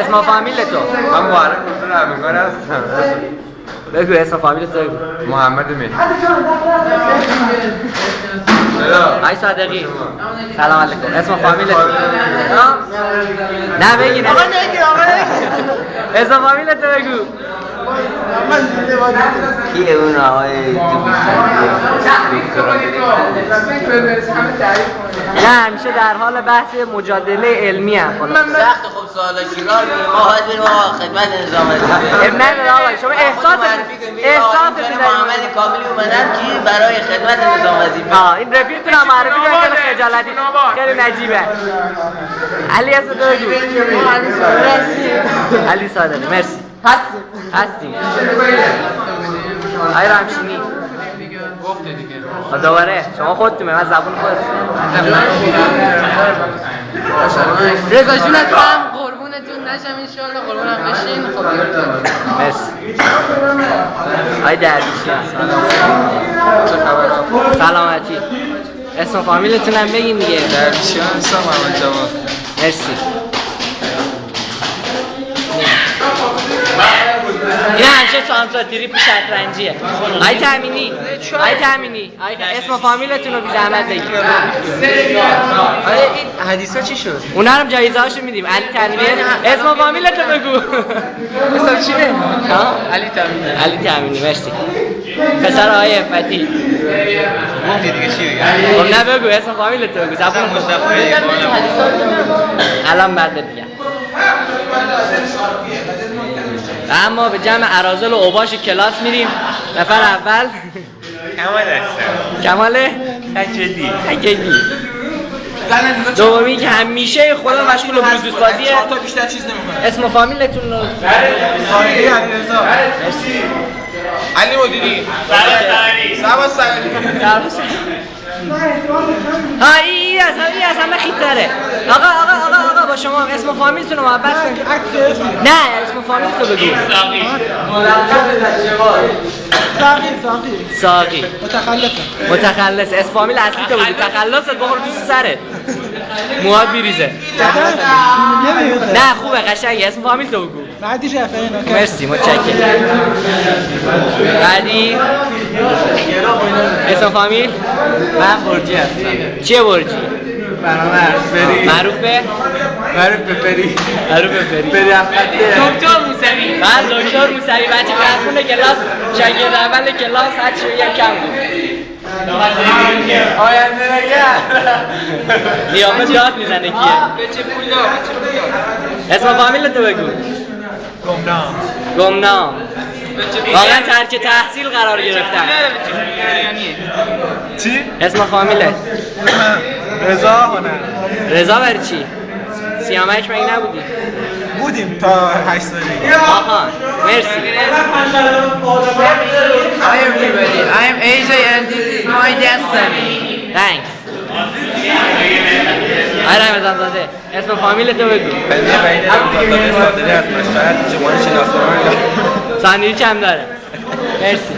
اسم و فامیل تو؟ من معرف حضور همگان هستم. بگو اسم و فامیل تو بگو. محمد مهدی. آی صادقی سلام علیکم. اسم و فامیل تو؟ نه بگی. آقا نگی. اسم و فامیل تو بگو. کیه اون آقای نه همیشه در حال بحث مجادله علمی هم سخت خوب سوالا چیکار کنیم ما باید بریم آقا خدمت نظام وظیفه نه آقا شما احساس محمد کاملی اومدن کی برای خدمت نظام وظیفه این رفیقتون هم معرفی کنم خیلی خجالتی خیلی نجیبه علی اسم تو بگو علی صادقی مرسی هستیم آی رمشینی گفته دیگه دوباره شما خودتون من زبون خودتون رضا جون هم قربونتون نشم انشالله قربونم بشین خب مرسی آی درویشی سلامتی اسم و فامیلتون هم بگین دیگه درویشی هستم محمد جواد. مرسی این همشه سانساتیری پی شطرنجیه آی تامینی اسم و فامیلتون رو بی زحمت بگید این حدیثا چی شد؟ اونا هم جایزه هاشو میدیم علی تامینی اسم و فامیلتو بگو اسم چیه؟ علی تامینی مرسی پسر آقای افتی گفتی دیگه چی بگم؟ خب نه بگو اسم و فامیلتو بگو زبون الان بعد دیگه اما به جمع اراذل و اوباش کلاس میریم نفر اول کمال هستم. کماله تجلی. دومی که همیشه خدا مشغول بلوتوث بازیه تا بیشتر چیز نمی‌کنه. اسم و فامیلتون رو علیرضا. مرسی علی مدیری. سلام. ها این از همه خیتره آقا با شما اسم و فامیلتون رو محبت کنید نه اسم و فامیل تو بگو ساقی متخلص اسم فامیل اصلی تو بگو تخلصت بخور تو سرت موهات بیریزه نه خوبه قشنگه اسم فامیل تو بگو مرسی متشکرم بعدی اسم فامیل من برجی هستم. چیه برجی؟ معروف به پری. دکتر موسوی من دکتر موسوی بچه کارخونه کلاس شاگرد اول کلاس هر چی یک کم بود آینده نگر. نیامه جات میزنه کیه؟ اسم فامیل تو بگو گمنام واقعا ترک تحصیل قرار گرفتن چی؟ اسم فامیله رضا هنر. رضا برای چی؟ سیامک مگه نبودی؟ بودیم تا 8 سالگی. آها مرسی Hi everybody, I am AJ and this is my destiny. thanks آی رمضان زاده اسم فامیل تو بگو صادقی از مشورت جمهوری شناسنامه. ساندویچ هم داره مرسی